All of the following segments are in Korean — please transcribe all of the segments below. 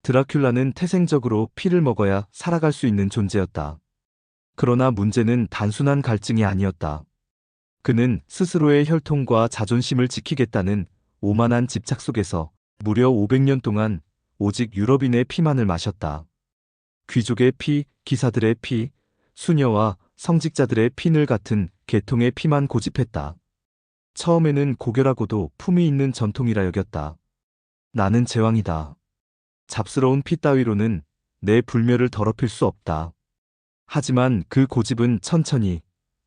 드라큘라는 태생적으로 피를 먹어야 살아갈 수 있는 존재였다. 그러나 문제는 단순한 갈증이 아니었다. 그는 스스로의 혈통과 자존심을 지키겠다는 오만한 집착 속에서 무려 500년 동안 오직 유럽인의 피만을 마셨다. 귀족의 피, 기사들의 피, 수녀와 성직자들의 피늘 같은 계통의 피만 고집했다. 처음에는 고결하고도 품위 있는 전통이라 여겼다. 나는 제왕이다. 잡스러운 피 따위로는 내 불멸을 더럽힐 수 없다. 하지만 그 고집은 천천히,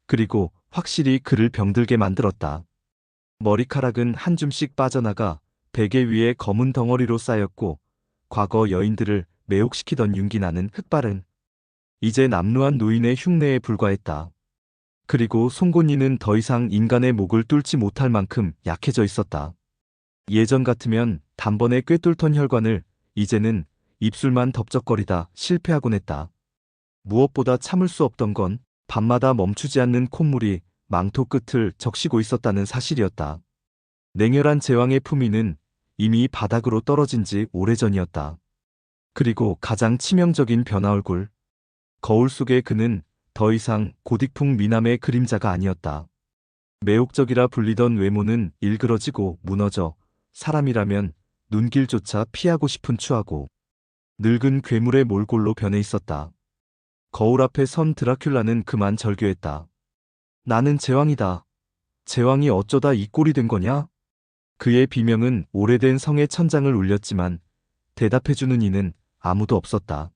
그리고 확실히 그를 병들게 만들었다. 머리카락은 한 줌씩 빠져나가 베개 위에 검은 덩어리로 쌓였고, 과거 여인들을 매혹시키던 윤기 나는 흑발은 이제 남루한 노인의 흉내에 불과했다. 그리고 송곳니는 더 이상 인간의 목을 뚫지 못할 만큼 약해져 있었다. 예전 같으면 단번에 꿰뚫던 혈관을 이제는 입술만 덥적거리다 실패하곤 했다. 무엇보다 참을 수 없던 건 밤마다 멈추지 않는 콧물이 망토 끝을 적시고 있었다는 사실이었다. 냉혈한 제왕의 품위는 이미 바닥으로 떨어진 지 오래전이었다. 그리고 가장 치명적인 변화 얼굴. 거울 속의 그는 더 이상 고딕풍 미남의 그림자가 아니었다. 매혹적이라 불리던 외모는 일그러지고 무너져 사람이라면 눈길조차 피하고 싶은 추하고 늙은 괴물의 몰골로 변해 있었다. 거울 앞에 선 드라큘라는 그만 절규했다. 나는 제왕이다. 제왕이 어쩌다 이 꼴이 된 거냐? 그의 비명은 오래된 성의 천장을 울렸지만 대답해주는 이는 아무도 없었다.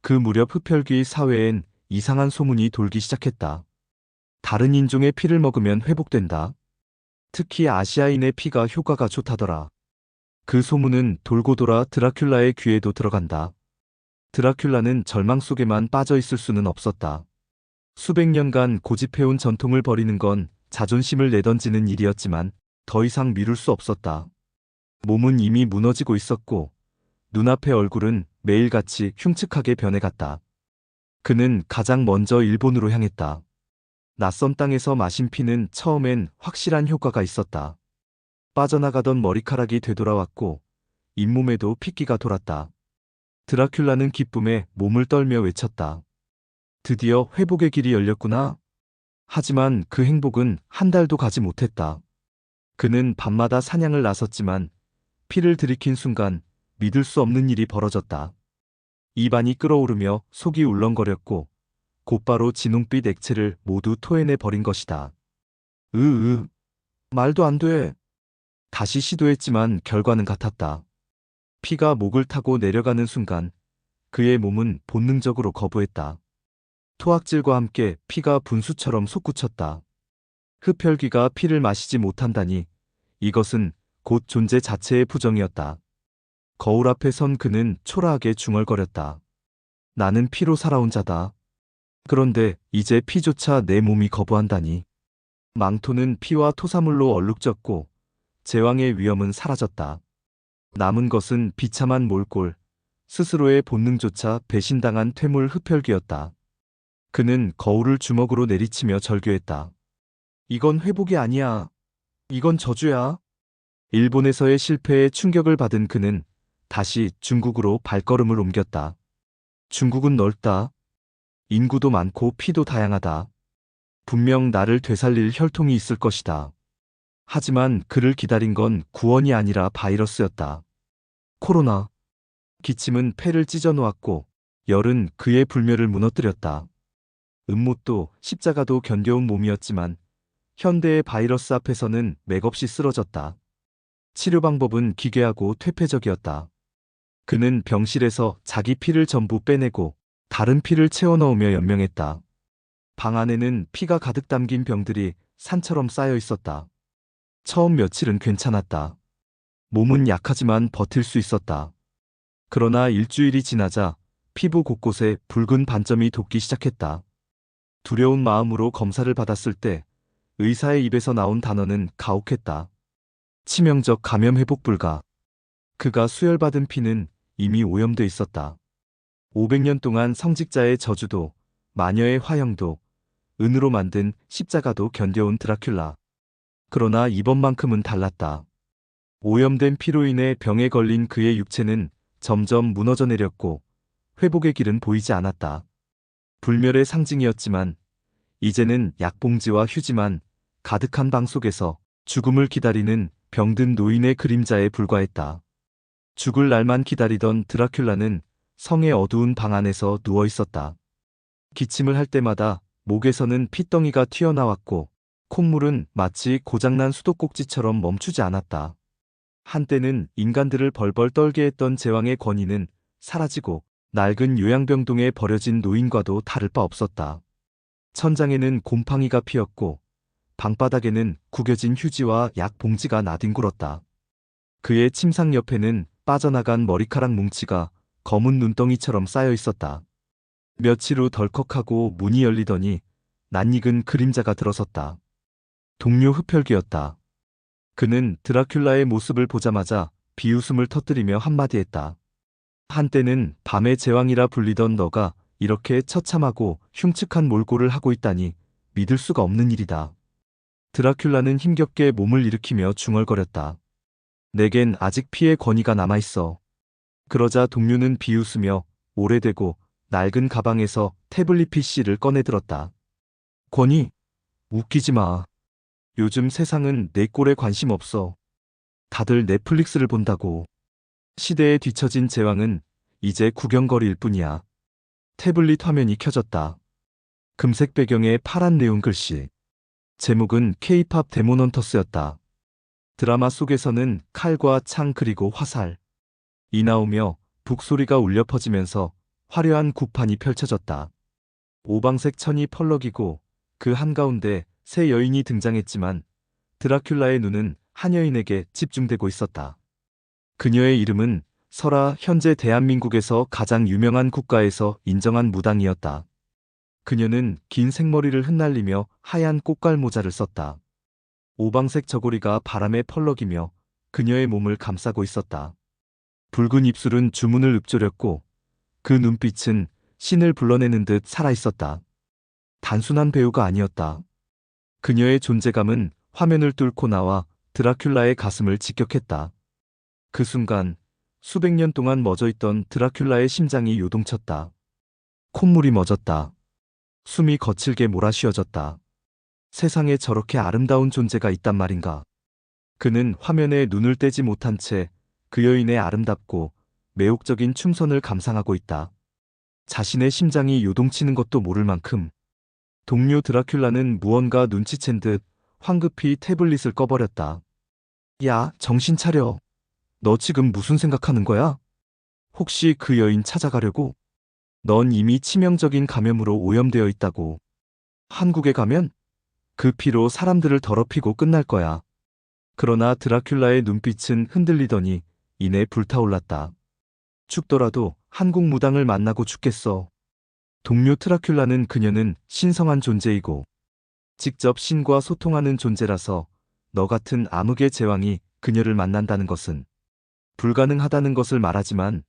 그 무렵 흡혈귀 사회엔 이상한 소문이 돌기 시작했다. 다른 인종의 피를 먹으면 회복된다. 특히 아시아인의 피가 효과가 좋다더라. 그 소문은 돌고 돌아 드라큘라의 귀에도 들어간다. 드라큘라는 절망 속에만 빠져 있을 수는 없었다. 수백 년간 고집해온 전통을 버리는 건 자존심을 내던지는 일이었지만 더 이상 미룰 수 없었다. 몸은 이미 무너지고 있었고 눈앞의 얼굴은 매일같이 흉측하게 변해갔다. 그는 가장 먼저 일본으로 향했다. 낯선 땅에서 마신 피는 처음엔 확실한 효과가 있었다. 빠져나가던 머리카락이 되돌아왔고 잇몸에도 핏기가 돌았다. 드라큘라는 기쁨에 몸을 떨며 외쳤다. 드디어 회복의 길이 열렸구나. 하지만 그 행복은 한 달도 가지 못했다. 그는 밤마다 사냥을 나섰지만 피를 들이킨 순간 믿을 수 없는 일이 벌어졌다. 입안이 끓어오르며 속이 울렁거렸고 곧바로 진홍빛 액체를 모두 토해내 버린 것이다. 말도 안 돼. 다시 시도했지만 결과는 같았다. 피가 목을 타고 내려가는 순간 그의 몸은 본능적으로 거부했다. 토악질과 함께 피가 분수처럼 솟구쳤다. 흡혈귀가 피를 마시지 못한다니 이것은 곧 존재 자체의 부정이었다. 거울 앞에 선 그는 초라하게 중얼거렸다. 나는 피로 살아온 자다. 그런데 이제 피조차 내 몸이 거부한다니. 망토는 피와 토사물로 얼룩졌고 제왕의 위엄은 사라졌다. 남은 것은 비참한 몰골, 스스로의 본능조차 배신당한 퇴물 흡혈귀였다. 그는 거울을 주먹으로 내리치며 절규했다. 이건 회복이 아니야. 이건 저주야. 일본에서의 실패에 충격을 받은 그는 다시 중국으로 발걸음을 옮겼다. 중국은 넓다. 인구도 많고 피도 다양하다. 분명 나를 되살릴 혈통이 있을 것이다. 하지만 그를 기다린 건 구원이 아니라 바이러스였다. 코로나. 기침은 폐를 찢어 놓았고 열은 그의 불멸을 무너뜨렸다. 음모도 십자가도 견뎌온 몸이었지만 현대의 바이러스 앞에서는 맥없이 쓰러졌다. 치료 방법은 기괴하고 퇴폐적이었다. 그는 병실에서 자기 피를 전부 빼내고 다른 피를 채워 넣으며 연명했다. 방 안에는 피가 가득 담긴 병들이 산처럼 쌓여 있었다. 처음 며칠은 괜찮았다. 몸은 약하지만 버틸 수 있었다. 그러나 일주일이 지나자 피부 곳곳에 붉은 반점이 돋기 시작했다. 두려운 마음으로 검사를 받았을 때 의사의 입에서 나온 단어는 가혹했다. 치명적 감염 회복 불가. 그가 수혈받은 피는 이미 오염돼 있었다. 500년 동안 성직자의 저주도 마녀의 화형도 은으로 만든 십자가도 견뎌온 드라큘라. 그러나 이번만큼은 달랐다. 오염된 피로 인해 병에 걸린 그의 육체는 점점 무너져 내렸고 회복의 길은 보이지 않았다. 불멸의 상징이었지만 이제는 약봉지와 휴지만 가득한 방 속에서 죽음을 기다리는 병든 노인의 그림자에 불과했다. 죽을 날만 기다리던 드라큘라는 성의 어두운 방 안에서 누워 있었다. 기침을 할 때마다 목에서는 핏덩이가 튀어나왔고 콧물은 마치 고장난 수도꼭지처럼 멈추지 않았다. 한때는 인간들을 벌벌 떨게 했던 제왕의 권위는 사라지고 낡은 요양병동에 버려진 노인과도 다를 바 없었다. 천장에는 곰팡이가 피었고 방바닥에는 구겨진 휴지와 약 봉지가 나뒹굴었다. 그의 침상 옆에는 빠져나간 머리카락 뭉치가 검은 눈덩이처럼 쌓여 있었다. 며칠 후 덜컥하고 문이 열리더니 낯익은 그림자가 들어섰다. 동료 흡혈귀였다. 그는 드라큘라의 모습을 보자마자 비웃음을 터뜨리며 한마디 했다. 한때는 밤의 제왕이라 불리던 너가 이렇게 처참하고 흉측한 몰골을 하고 있다니 믿을 수가 없는 일이다. 드라큘라는 힘겹게 몸을 일으키며 중얼거렸다. 내겐 아직 피의 권위가 남아있어. 그러자 동료는 비웃으며 오래되고 낡은 가방에서 태블릿 PC를 꺼내들었다. 권위? 웃기지 마. 요즘 세상은 내 꼴에 관심 없어. 다들 넷플릭스를 본다고. 시대에 뒤처진 제왕은 이제 구경거리일 뿐이야. 태블릿 화면이 켜졌다. 금색 배경에 파란 네온 글씨. 제목은 K-팝 데몬헌터스였다. 드라마 속에서는 칼과 창 그리고 화살. 이 나오며 북소리가 울려 퍼지면서 화려한 구판이 펼쳐졌다. 오방색 천이 펄럭이고 그 한가운데 세 여인이 등장했지만 드라큘라의 눈은 한 여인에게 집중되고 있었다. 그녀의 이름은 설아, 현재 대한민국에서 가장 유명한 국가에서 인정한 무당이었다. 그녀는 긴 생머리를 흩날리며 하얀 꽃갈 모자를 썼다. 오방색 저고리가 바람에 펄럭이며 그녀의 몸을 감싸고 있었다. 붉은 입술은 주문을 읊조렸고 그 눈빛은 신을 불러내는 듯 살아있었다. 단순한 배우가 아니었다. 그녀의 존재감은 화면을 뚫고 나와 드라큘라의 가슴을 직격했다. 그 순간 수백 년 동안 멎어있던 드라큘라의 심장이 요동쳤다. 콧물이 멎었다. 숨이 거칠게 몰아쉬어졌다. 세상에 저렇게 아름다운 존재가 있단 말인가. 그는 화면에 눈을 떼지 못한 채 그 여인의 아름답고 매혹적인 춤선을 감상하고 있다. 자신의 심장이 요동치는 것도 모를 만큼. 동료 드라큘라는 무언가 눈치챈 듯 황급히 태블릿을 꺼버렸다. 야, 정신 차려. 너 지금 무슨 생각하는 거야? 혹시 그 여인 찾아가려고? 넌 이미 치명적인 감염으로 오염되어 있다고. 한국에 가면 그 피로 사람들을 더럽히고 끝날 거야. 그러나 드라큘라의 눈빛은 흔들리더니 이내 불타올랐다. 죽더라도 한국 무당을 만나고 죽겠어. 동료 드라큘라는 그녀는 신성한 존재이고 직접 신과 소통하는 존재라서 너 같은 암흑의 제왕이 그녀를 만난다는 것은 불가능하다는 것을 말하지만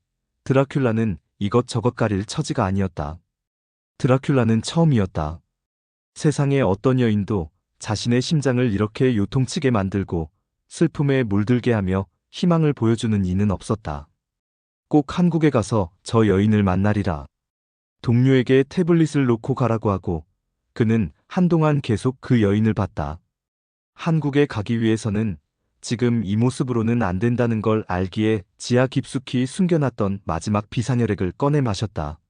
드라큘라는 이것저것 가릴 처지가 아니었다. 드라큘라는 처음이었다. 세상의 어떤 여인도 자신의 심장을 이렇게 요통치게 만들고 슬픔에 물들게 하며 희망을 보여주는 이는 없었다. 꼭 한국에 가서 저 여인을 만나리라. 동료에게 태블릿을 놓고 가라고 하고 그는 한동안 계속 그 여인을 봤다. 한국에 가기 위해서는 지금 이 모습으로는 안 된다는 걸 알기에 지하 깊숙이 숨겨놨던 마지막 비상혈액을 꺼내 마셨다.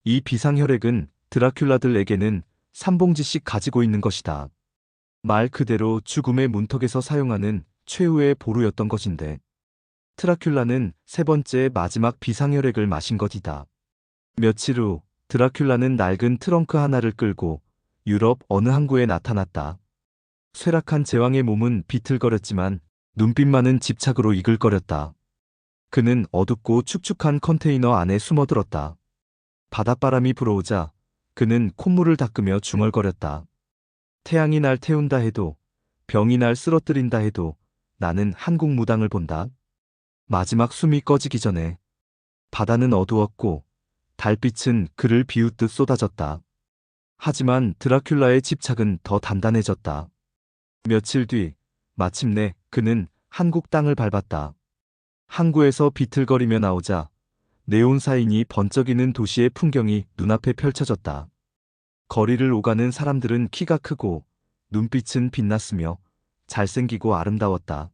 이 비상혈액은 드라큘라들에게는 3봉지씩 가지고 있는 것이다. 말 그대로 죽음의 문턱에서 사용하는 최후의 보루였던 것인데 드라큘라는 세 번째 마지막 비상혈액을 마신 것이다. 며칠 후 드라큘라는 낡은 트렁크 하나를 끌고 유럽 어느 항구에 나타났다. 쇠락한 제왕의 몸은 비틀거렸지만 눈빛만은 집착으로 이글거렸다. 그는 어둡고 축축한 컨테이너 안에 숨어들었다. 바닷바람이 불어오자 그는 콧물을 닦으며 중얼거렸다. 태양이 날 태운다 해도 병이 날 쓰러뜨린다 해도 나는 한국 무당을 본다. 마지막 숨이 꺼지기 전에. 바다는 어두웠고 달빛은 그를 비웃듯 쏟아졌다. 하지만 드라큘라의 집착은 더 단단해졌다. 며칠 뒤 마침내 그는 한국 땅을 밟았다. 항구에서 비틀거리며 나오자 네온 사인이 번쩍이는 도시의 풍경이 눈앞에 펼쳐졌다. 거리를 오가는 사람들은 키가 크고 눈빛은 빛났으며 잘생기고 아름다웠다.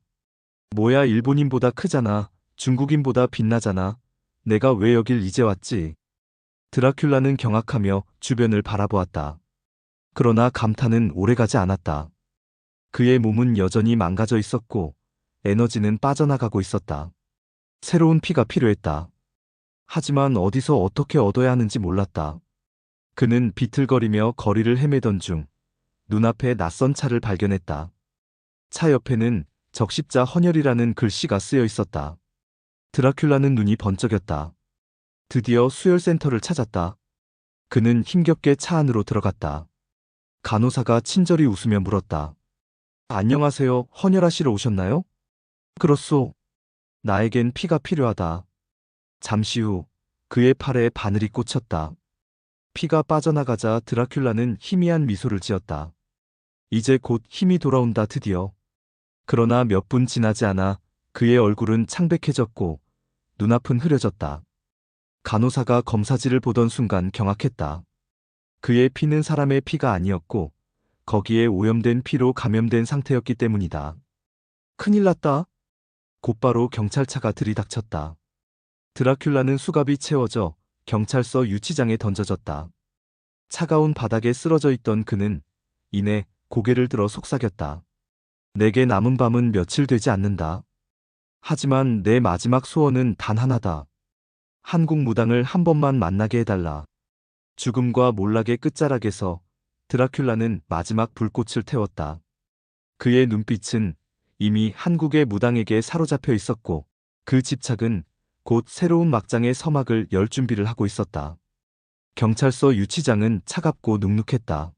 뭐야, 일본인보다 크잖아. 중국인보다 빛나잖아. 내가 왜 여길 이제 왔지? 드라큘라는 경악하며 주변을 바라보았다. 그러나 감탄은 오래가지 않았다. 그의 몸은 여전히 망가져 있었고 에너지는 빠져나가고 있었다. 새로운 피가 필요했다. 하지만 어디서 어떻게 얻어야 하는지 몰랐다. 그는 비틀거리며 거리를 헤매던 중 눈앞에 낯선 차를 발견했다. 차 옆에는 적십자 헌혈이라는 글씨가 쓰여 있었다. 드라큘라는 눈이 번쩍였다. 드디어 수혈센터를 찾았다. 그는 힘겹게 차 안으로 들어갔다. 간호사가 친절히 웃으며 물었다. 안녕하세요. 헌혈하시러 오셨나요? 그렇소. 나에겐 피가 필요하다. 잠시 후 그의 팔에 바늘이 꽂혔다. 피가 빠져나가자 드라큘라는 희미한 미소를 지었다. 이제 곧 힘이 돌아온다, 드디어. 그러나 몇 분 지나지 않아 그의 얼굴은 창백해졌고 눈앞은 흐려졌다. 간호사가 검사지를 보던 순간 경악했다. 그의 피는 사람의 피가 아니었고 거기에 오염된 피로 감염된 상태였기 때문이다. 큰일 났다. 곧바로 경찰차가 들이닥쳤다. 드라큘라는 수갑이 채워져 경찰서 유치장에 던져졌다. 차가운 바닥에 쓰러져 있던 그는 이내 고개를 들어 속삭였다. 내게 남은 밤은 며칠 되지 않는다. 하지만 내 마지막 소원은 단 하나다. 한국 무당을 한 번만 만나게 해달라. 죽음과 몰락의 끝자락에서 드라큘라는 마지막 불꽃을 태웠다. 그의 눈빛은 이미 한국의 무당에게 사로잡혀 있었고 그 집착은 곧 새로운 막장의 서막을 열 준비를 하고 있었다. 경찰서 유치장은 차갑고 눅눅했다.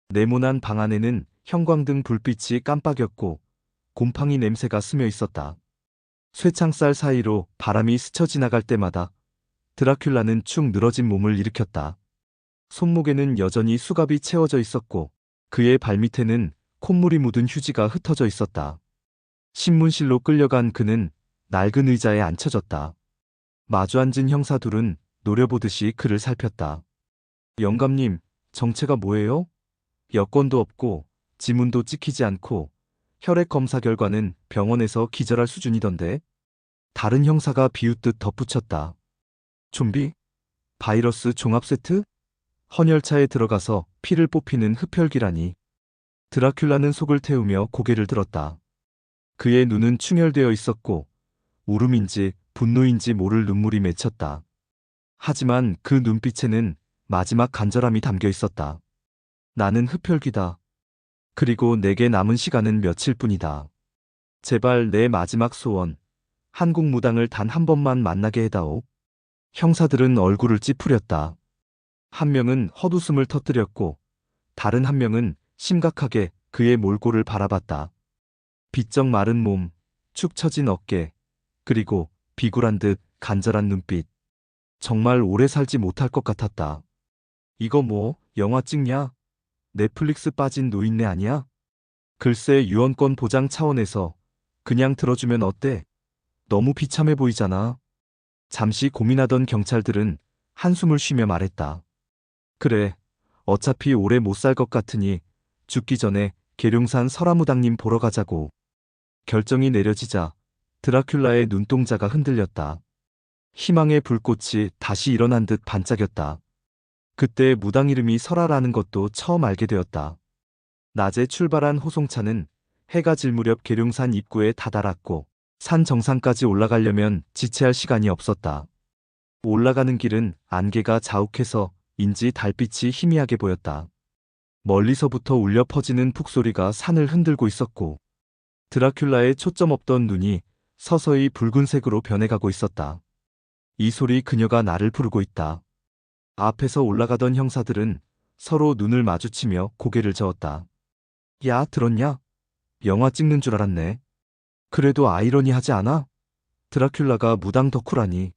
네모난 방 안에는 형광등 불빛이 깜빡였고 곰팡이 냄새가 스며 있었다. 쇠창살 사이로 바람이 스쳐 지나갈 때마다 드라큘라는 축 늘어진 몸을 일으켰다. 손목에는 여전히 수갑이 채워져 있었고 그의 발밑에는 콧물이 묻은 휴지가 흩어져 있었다. 신문실로 끌려간 그는 낡은 의자에 앉혀졌다. 마주 앉은 형사 둘은 노려보듯이 그를 살폈다. 영감님, 정체가 뭐예요? 여권도 없고 지문도 찍히지 않고 혈액 검사 결과는 병원에서 기절할 수준이던데. 다른 형사가 비웃듯 덧붙였다. 좀비? 바이러스 종합 세트? 헌혈차에 들어가서 피를 뽑히는 흡혈귀라니. 드라큘라는 속을 태우며 고개를 들었다. 그의 눈은 충혈되어 있었고 울음인지 분노인지 모를 눈물이 맺혔다. 하지만 그 눈빛에는 마지막 간절함이 담겨 있었다. 나는 흡혈귀다. 그리고 내게 남은 시간은 며칠뿐이다. 제발 내 마지막 소원, 한국 무당을 단 한 번만 만나게 해다오. 형사들은 얼굴을 찌푸렸다. 한 명은 헛웃음을 터뜨렸고 다른 한 명은 심각하게 그의 몰골을 바라봤다. 비쩍 마른 몸, 축 처진 어깨, 그리고 비굴한 듯 간절한 눈빛. 정말 오래 살지 못할 것 같았다. 이거 뭐, 영화 찍냐? 넷플릭스 빠진 노인네 아니야? 글쎄, 유언권 보장 차원에서 그냥 들어주면 어때? 너무 비참해 보이잖아. 잠시 고민하던 경찰들은 한숨을 쉬며 말했다. 그래, 어차피 오래 못 살 것 같으니 죽기 전에 계룡산 설화무당님 보러 가자고. 결정이 내려지자 드라큘라의 눈동자가 흔들렸다. 희망의 불꽃이 다시 일어난 듯 반짝였다. 그때 무당 이름이 설화라는 것도 처음 알게 되었다. 낮에 출발한 호송차는 해가 질 무렵 계룡산 입구에 다다랐고 산 정상까지 올라가려면 지체할 시간이 없었다. 올라가는 길은 안개가 자욱해서 인지 달빛이 희미하게 보였다. 멀리서부터 울려 퍼지는 북소리가 산을 흔들고 있었고 드라큘라의 초점 없던 눈이 서서히 붉은색으로 변해가고 있었다. 이 소리, 그녀가 나를 부르고 있다. 앞에서 올라가던 형사들은 서로 눈을 마주치며 고개를 저었다. 야, 들었냐? 영화 찍는 줄 알았네. 그래도 아이러니하지 않아? 드라큘라가 무당 덕후라니.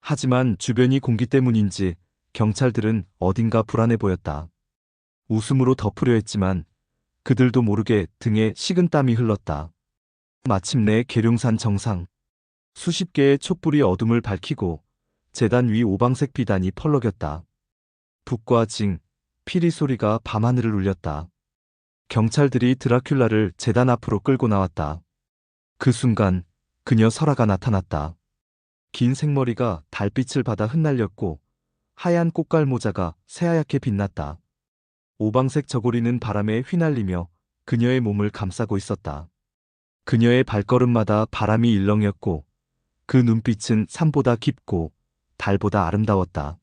하지만 주변이 공기 때문인지 경찰들은 어딘가 불안해 보였다. 웃음으로 덮으려 했지만 그들도 모르게 등에 식은땀이 흘렀다. 마침내 계룡산 정상. 수십 개의 촛불이 어둠을 밝히고 제단 위 오방색 비단이 펄럭였다. 북과 징, 피리 소리가 밤하늘을 울렸다. 경찰들이 드라큘라를 제단 앞으로 끌고 나왔다. 그 순간 그녀 설아가 나타났다. 긴 생머리가 달빛을 받아 흩날렸고 하얀 꽃갈 모자가 새하얗게 빛났다. 오방색 저고리는 바람에 휘날리며 그녀의 몸을 감싸고 있었다. 그녀의 발걸음마다 바람이 일렁였고 그 눈빛은 산보다 깊고 달보다 아름다웠다.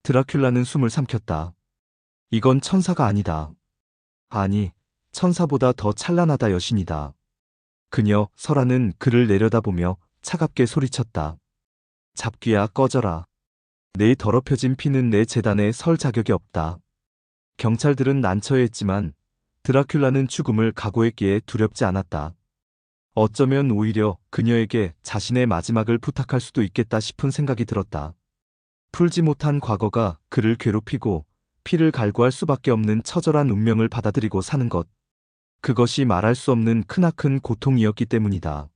드라큘라는 숨을 삼켰다. 이건 천사가 아니다. 아니, 천사보다 더 찬란하다 여신이다. 그녀 설아는 그를 내려다보며 차갑게 소리쳤다. 잡귀야 꺼져라. 내 더럽혀진 피는 내 제단에 설 자격이 없다. 경찰들은 난처해했지만 드라큘라는 죽음을 각오했기에 두렵지 않았다. 어쩌면 오히려 그녀에게 자신의 마지막을 부탁할 수도 있겠다 싶은 생각이 들었다. 풀지 못한 과거가 그를 괴롭히고 피를 갈구할 수밖에 없는 처절한 운명을 받아들이고 사는 것. 그것이 말할 수 없는 크나큰 고통이었기 때문이다.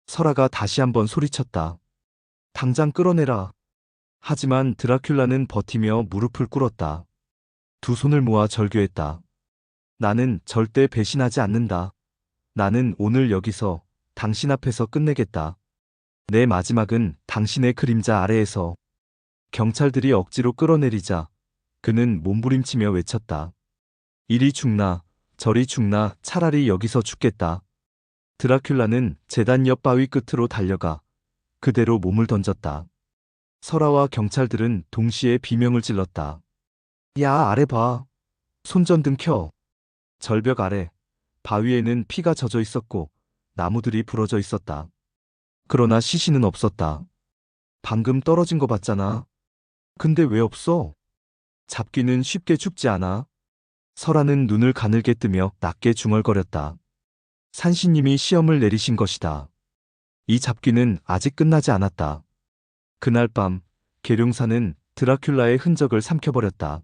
설아가 다시 한번 소리쳤다. 당장 끌어내라. 하지만 드라큘라는 버티며 무릎을 꿇었다. 두 손을 모아 절규했다. 나는 절대 배신하지 않는다. 나는 오늘 여기서 당신 앞에서 끝내겠다. 내 마지막은 당신의 그림자 아래에서. 경찰들이 억지로 끌어내리자 그는 몸부림치며 외쳤다. 이리 죽나 저리 죽나 차라리 여기서 죽겠다. 드라큘라는 제단 옆 바위 끝으로 달려가 그대로 몸을 던졌다. 설아와 경찰들은 동시에 비명을 질렀다. 야 아래 봐. 손전등 켜. 절벽 아래 바위에는 피가 젖어 있었고 나무들이 부러져 있었다. 그러나 시신은 없었다. 방금 떨어진 거 봤잖아. 근데 왜 없어? 잡귀는 쉽게 죽지 않아. 설아는 눈을 가늘게 뜨며 낮게 중얼거렸다. 산신님이 시험을 내리신 것이다. 이 잡귀는 아직 끝나지 않았다. 그날 밤 계룡사는 드라큘라의 흔적을 삼켜버렸다.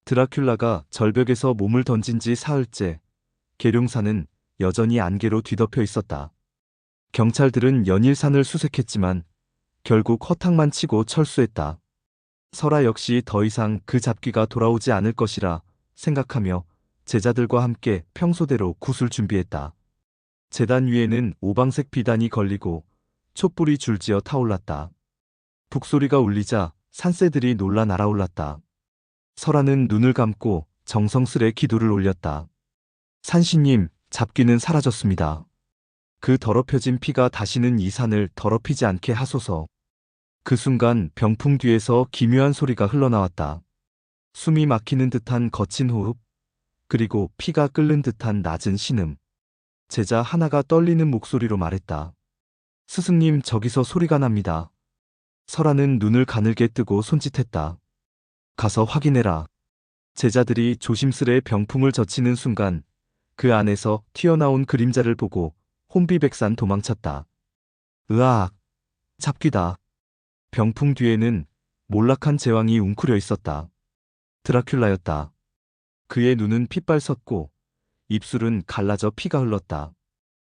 드라큘라가 절벽에서 몸을 던진 지 사흘째 계룡사는 여전히 안개로 뒤덮여 있었다. 경찰들은 연일산을 수색했지만 결국 허탕만 치고 철수했다. 설아 역시 더 이상 그 잡귀가 돌아오지 않을 것이라 생각하며 제자들과 함께 평소대로 굿을 준비했다. 제단 위에는 오방색 비단이 걸리고 촛불이 줄지어 타올랐다. 북소리가 울리자 산새들이 놀라 날아올랐다. 설아는 눈을 감고 정성스레 기도를 올렸다. 산신님, 잡귀는 사라졌습니다. 그 더럽혀진 피가 다시는 이 산을 더럽히지 않게 하소서. 그 순간 병풍 뒤에서 기묘한 소리가 흘러나왔다. 숨이 막히는 듯한 거친 호흡, 그리고 피가 끓는 듯한 낮은 신음. 제자 하나가 떨리는 목소리로 말했다. 스승님, 저기서 소리가 납니다. 설아는 눈을 가늘게 뜨고 손짓했다. 가서 확인해라. 제자들이 조심스레 병풍을 젖히는 순간 그 안에서 튀어나온 그림자를 보고 혼비백산 도망쳤다. 으악! 잡귀다. 병풍 뒤에는 몰락한 제왕이 웅크려 있었다. 드라큘라였다. 그의 눈은 핏발 섰고 입술은 갈라져 피가 흘렀다.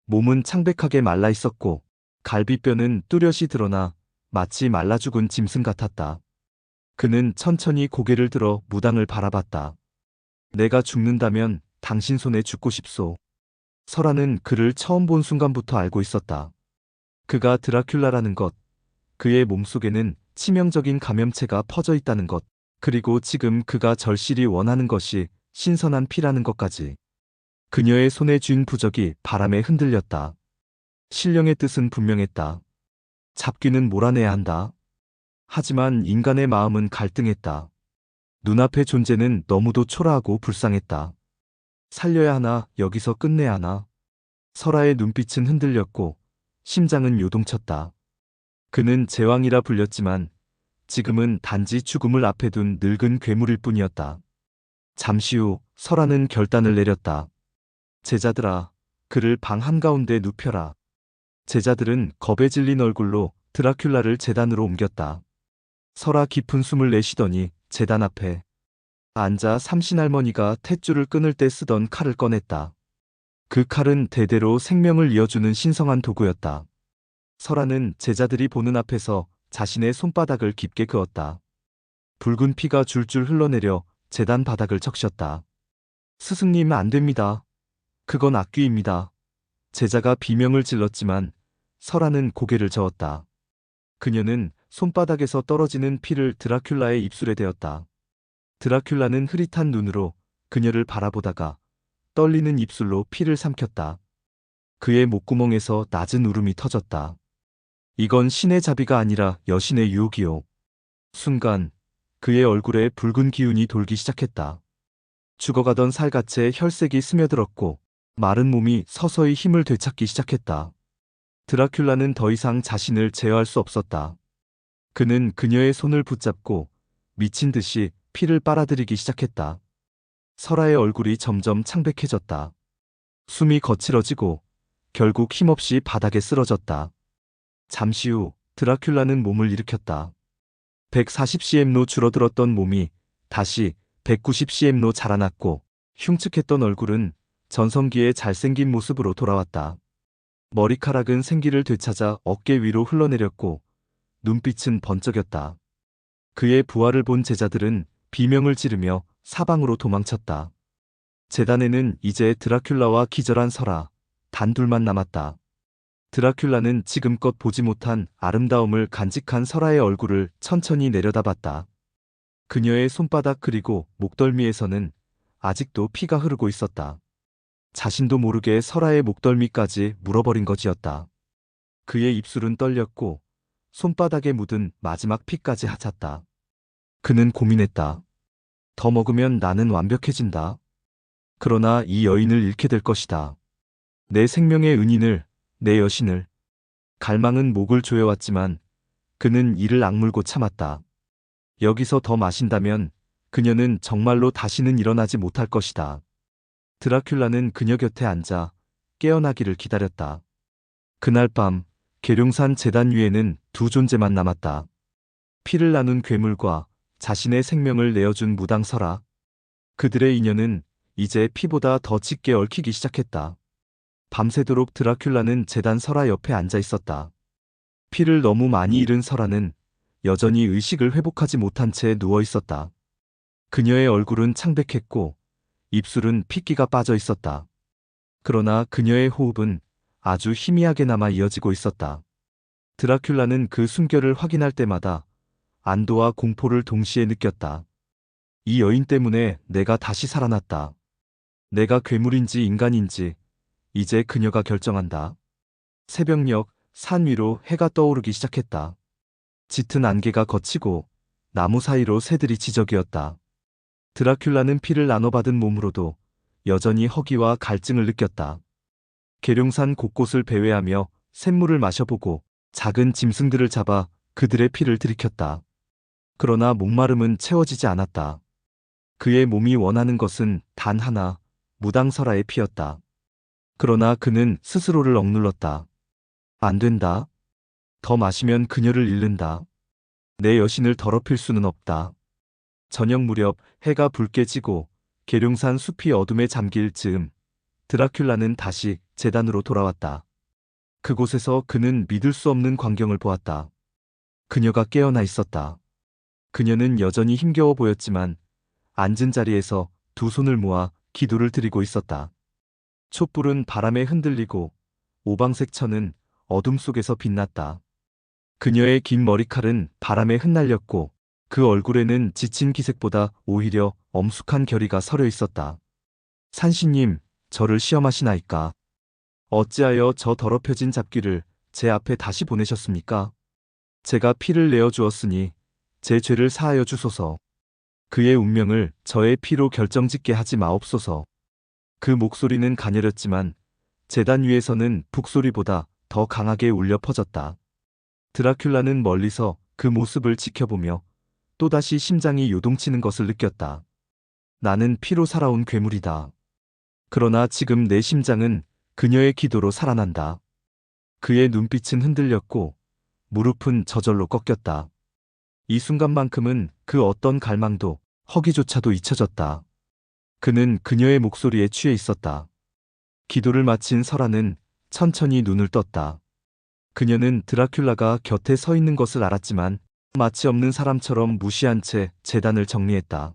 몸은 창백하게 말라 있었고 갈비뼈는 뚜렷이 드러나 마치 말라 죽은 짐승 같았다. 그는 천천히 고개를 들어 무당을 바라봤다. 내가 죽는다면 당신 손에 죽고 싶소. 설아는 그를 처음 본 순간부터 알고 있었다. 그가 드라큘라라는 것, 그의 몸속에는 치명적인 감염체가 퍼져 있다는 것, 그리고 지금 그가 절실히 원하는 것이 신선한 피라는 것까지. 그녀의 손에 쥔 부적이 바람에 흔들렸다. 신령의 뜻은 분명했다. 잡귀는 몰아내야 한다. 하지만 인간의 마음은 갈등했다. 눈앞의 존재는 너무도 초라하고 불쌍했다. 살려야 하나, 여기서 끝내야 하나. 설아의 눈빛은 흔들렸고 심장은 요동쳤다. 그는 제왕이라 불렸지만 지금은 단지 죽음을 앞에 둔 늙은 괴물일 뿐이었다. 잠시 후 설아는 결단을 내렸다. 제자들아, 그를 방 한가운데 눕혀라. 제자들은 겁에 질린 얼굴로 드라큘라를 제단으로 옮겼다. 설아 깊은 숨을 내쉬더니 제단 앞에 앉아 삼신할머니가 탯줄을 끊을 때 쓰던 칼을 꺼냈다. 그 칼은 대대로 생명을 이어주는 신성한 도구였다. 설아는 제자들이 보는 앞에서 자신의 손바닥을 깊게 그었다. 붉은 피가 줄줄 흘러내려 제단 바닥을 적셨다. 스승님 안 됩니다. 그건 악귀입니다. 제자가 비명을 질렀지만 설아는 고개를 저었다. 그녀는 손바닥에서 떨어지는 피를 드라큘라의 입술에 대었다. 드라큘라는 흐릿한 눈으로 그녀를 바라보다가 떨리는 입술로 피를 삼켰다. 그의 목구멍에서 낮은 울음이 터졌다. 이건 신의 자비가 아니라 여신의 유혹이요. 순간 그의 얼굴에 붉은 기운이 돌기 시작했다. 죽어가던 살갗에 혈색이 스며들었고 마른 몸이 서서히 힘을 되찾기 시작했다. 드라큘라는 더 이상 자신을 제어할 수 없었다. 그는 그녀의 손을 붙잡고 미친 듯이 피를 빨아들이기 시작했다. 설아의 얼굴이 점점 창백해졌다. 숨이 거칠어지고 결국 힘없이 바닥에 쓰러졌다. 잠시 후 드라큘라는 몸을 일으켰다. 140cm로 줄어들었던 몸이 다시 190cm로 자라났고 흉측했던 얼굴은 전성기의 잘생긴 모습으로 돌아왔다. 머리카락은 생기를 되찾아 어깨 위로 흘러내렸고 눈빛은 번쩍였다. 그의 부활을 본 제자들은 비명을 지르며 사방으로 도망쳤다. 제단에는 이제 드라큘라와 기절한 설아, 단 둘만 남았다. 드라큘라는 지금껏 보지 못한 아름다움을 간직한 설아의 얼굴을 천천히 내려다봤다. 그녀의 손바닥 그리고 목덜미에서는 아직도 피가 흐르고 있었다. 자신도 모르게 설아의 목덜미까지 물어버린 것이었다. 그의 입술은 떨렸고 손바닥에 묻은 마지막 피까지 하찼다. 그는 고민했다. 더 먹으면 나는 완벽해진다. 그러나 이 여인을 잃게 될 것이다. 내 생명의 은인을, 내 여신을. 갈망은 목을 조여왔지만 그는 이를 악물고 참았다. 여기서 더 마신다면 그녀는 정말로 다시는 일어나지 못할 것이다. 드라큘라는 그녀 곁에 앉아 깨어나기를 기다렸다. 그날 밤 계룡산 제단 위에는 두 존재만 남았다. 피를 나눈 괴물과 자신의 생명을 내어준 무당 설아. 그들의 인연은 이제 피보다 더 짙게 얽히기 시작했다. 밤새도록 드라큘라는 제단 설아 옆에 앉아 있었다. 피를 너무 많이 잃은 설아는 여전히 의식을 회복하지 못한 채 누워 있었다. 그녀의 얼굴은 창백했고 입술은 핏기가 빠져 있었다. 그러나 그녀의 호흡은 아주 희미하게 남아 이어지고 있었다. 드라큘라는 그 숨결을 확인할 때마다 안도와 공포를 동시에 느꼈다. 이 여인 때문에 내가 다시 살아났다. 내가 괴물인지 인간인지 이제 그녀가 결정한다. 새벽녘 산 위로 해가 떠오르기 시작했다. 짙은 안개가 걷히고 나무 사이로 새들이 지저귀었다. 드라큘라는 피를 나눠받은 몸으로도 여전히 허기와 갈증을 느꼈다. 계룡산 곳곳을 배회하며 샘물을 마셔보고 작은 짐승들을 잡아 그들의 피를 들이켰다. 그러나 목마름은 채워지지 않았다. 그의 몸이 원하는 것은 단 하나, 무당설아의 피였다. 그러나 그는 스스로를 억눌렀다. 안 된다. 더 마시면 그녀를 잃는다. 내 여신을 더럽힐 수는 없다. 저녁 무렵 해가 붉게 지고 계룡산 숲이 어둠에 잠길 즈음 드라큘라는 다시 제단으로 돌아왔다. 그곳에서 그는 믿을 수 없는 광경을 보았다. 그녀가 깨어나 있었다. 그녀는 여전히 힘겨워 보였지만 앉은 자리에서 두 손을 모아 기도를 드리고 있었다. 촛불은 바람에 흔들리고 오방색 천은 어둠 속에서 빛났다. 그녀의 긴 머리칼은 바람에 흩날렸고 그 얼굴에는 지친 기색보다 오히려 엄숙한 결의가 서려 있었다. 산신님, 저를 시험하시나이까? 어찌하여 저 더럽혀진 잡귀를 제 앞에 다시 보내셨습니까? 제가 피를 내어 주었으니 제 죄를 사하여 주소서. 그의 운명을 저의 피로 결정짓게 하지 마옵소서. 그 목소리는 가녀렸지만 제단 위에서는 북소리보다 더 강하게 울려 퍼졌다. 드라큘라는 멀리서 그 모습을 지켜보며 또다시 심장이 요동치는 것을 느꼈다. 나는 피로 살아온 괴물이다. 그러나 지금 내 심장은 그녀의 기도로 살아난다. 그의 눈빛은 흔들렸고 무릎은 저절로 꺾였다. 이 순간만큼은 그 어떤 갈망도 허기조차도 잊혀졌다. 그는 그녀의 목소리에 취해 있었다. 기도를 마친 설아는 천천히 눈을 떴다. 그녀는 드라큘라가 곁에 서 있는 것을 알았지만 마치 없는 사람처럼 무시한 채 제단을 정리했다.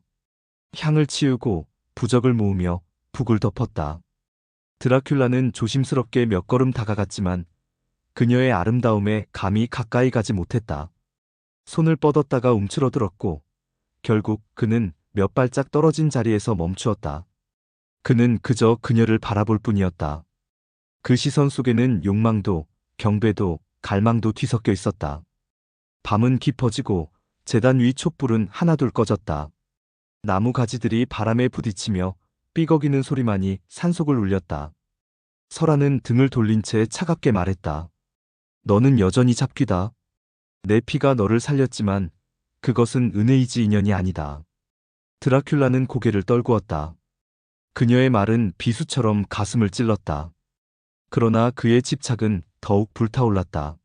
향을 치우고 부적을 모으며 북을 덮었다. 드라큘라는 조심스럽게 몇 걸음 다가갔지만 그녀의 아름다움에 감히 가까이 가지 못했다. 손을 뻗었다가 움츠러들었고 결국 그는 몇 발짝 떨어진 자리에서 멈추었다. 그는 그저 그녀를 바라볼 뿐이었다. 그 시선 속에는 욕망도 경배도 갈망도 뒤섞여 있었다. 밤은 깊어지고 제단 위 촛불은 하나둘 꺼졌다. 나무 가지들이 바람에 부딪히며 삐걱이는 소리만이 산속을 울렸다. 설아는 등을 돌린 채 차갑게 말했다. 너는 여전히 잡귀다. 내 피가 너를 살렸지만 그것은 은혜이지 인연이 아니다. 드라큘라는 고개를 떨구었다. 그녀의 말은 비수처럼 가슴을 찔렀다. 그러나 그의 집착은 더욱 불타올랐다.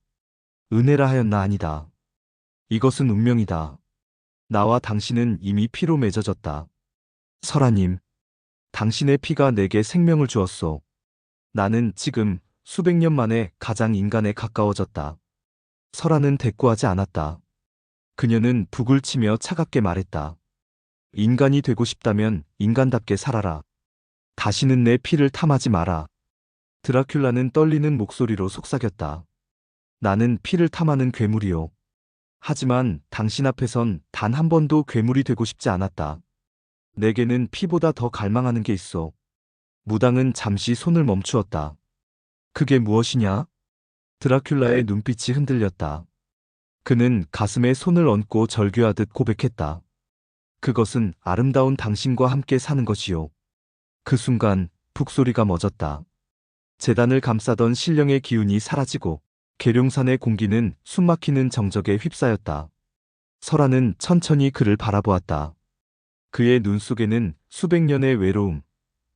은혜라 하였나 아니다. 이것은 운명이다. 나와 당신은 이미 피로 맺어졌다. 설아님, 당신의 피가 내게 생명을 주었소. 나는 지금 수백 년 만에 가장 인간에 가까워졌다. 설아는 대꾸하지 않았다. 그녀는 북을 치며 차갑게 말했다. 인간이 되고 싶다면 인간답게 살아라. 다시는 내 피를 탐하지 마라. 드라큘라는 떨리는 목소리로 속삭였다. 나는 피를 탐하는 괴물이요. 하지만 당신 앞에선 단 한 번도 괴물이 되고 싶지 않았다. 내게는 피보다 더 갈망하는 게 있어. 무당은 잠시 손을 멈추었다. 그게 무엇이냐? 드라큘라의 눈빛이 흔들렸다. 그는 가슴에 손을 얹고 절규하듯 고백했다. 그것은 아름다운 당신과 함께 사는 것이요. 그 순간 북소리가 멎었다. 제단을 감싸던 신령의 기운이 사라지고 계룡산의 공기는 숨막히는 정적에 휩싸였다. 설아는 천천히 그를 바라보았다. 그의 눈 속에는 수백 년의 외로움,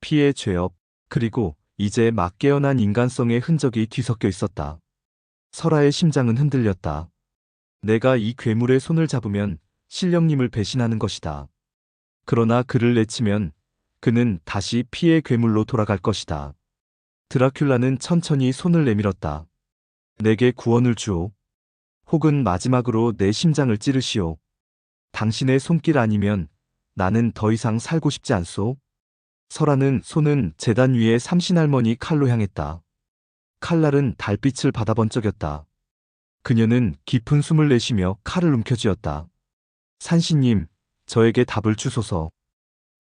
피의 죄업, 그리고 이제 막 깨어난 인간성의 흔적이 뒤섞여 있었다. 설아의 심장은 흔들렸다. 내가 이 괴물의 손을 잡으면 신령님을 배신하는 것이다. 그러나 그를 내치면 그는 다시 피의 괴물로 돌아갈 것이다. 드라큘라는 천천히 손을 내밀었다. 내게 구원을 주오. 혹은 마지막으로 내 심장을 찌르시오. 당신의 손길 아니면 나는 더 이상 살고 싶지 않소. 설아는 손은 제단 위에 삼신할머니 칼로 향했다. 칼날은 달빛을 받아 번쩍였다. 그녀는 깊은 숨을 내쉬며 칼을 움켜쥐었다. 산신님, 저에게 답을 주소서.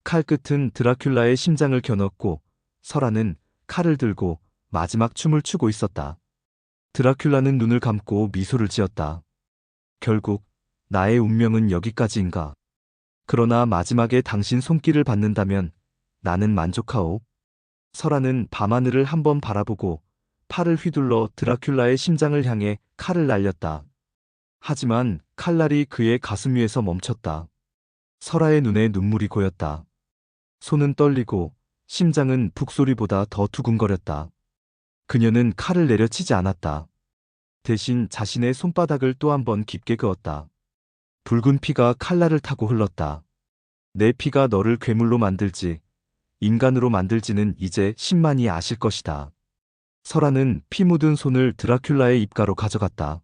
칼 끝은 드라큘라의 심장을 겨눴고 설아는 칼을 들고 마지막 춤을 추고 있었다. 드라큘라는 눈을 감고 미소를 지었다. 결국 나의 운명은 여기까지인가. 그러나 마지막에 당신 손길을 받는다면 나는 만족하오. 설아는 밤하늘을 한번 바라보고 팔을 휘둘러 드라큘라의 심장을 향해 칼을 날렸다. 하지만 칼날이 그의 가슴 위에서 멈췄다. 설아의 눈에 눈물이 고였다. 손은 떨리고 심장은 북소리보다 더 두근거렸다. 그녀는 칼을 내려치지 않았다. 대신 자신의 손바닥을 또 한 번 깊게 그었다. 붉은 피가 칼날을 타고 흘렀다. 내 피가 너를 괴물로 만들지 인간으로 만들지는 이제 신만이 아실 것이다. 설아는 피 묻은 손을 드라큘라의 입가로 가져갔다.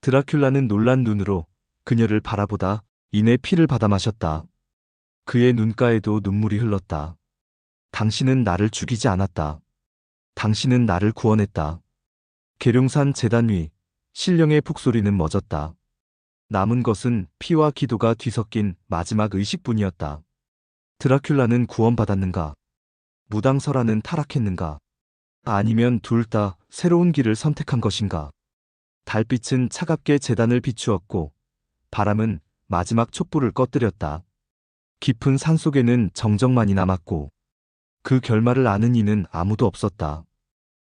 드라큘라는 놀란 눈으로 그녀를 바라보다 이내 피를 받아 마셨다. 그의 눈가에도 눈물이 흘렀다. 당신은 나를 죽이지 않았다. 당신은 나를 구원했다. 계룡산 제단 위 신령의 북소리는 멎었다. 남은 것은 피와 기도가 뒤섞인 마지막 의식뿐이었다. 드라큘라는 구원받았는가? 무당 설아는 타락했는가? 아니면 둘 다 새로운 길을 선택한 것인가? 달빛은 차갑게 제단을 비추었고 바람은 마지막 촛불을 꺼뜨렸다. 깊은 산속에는 정적만이 남았고 그 결말을 아는 이는 아무도 없었다.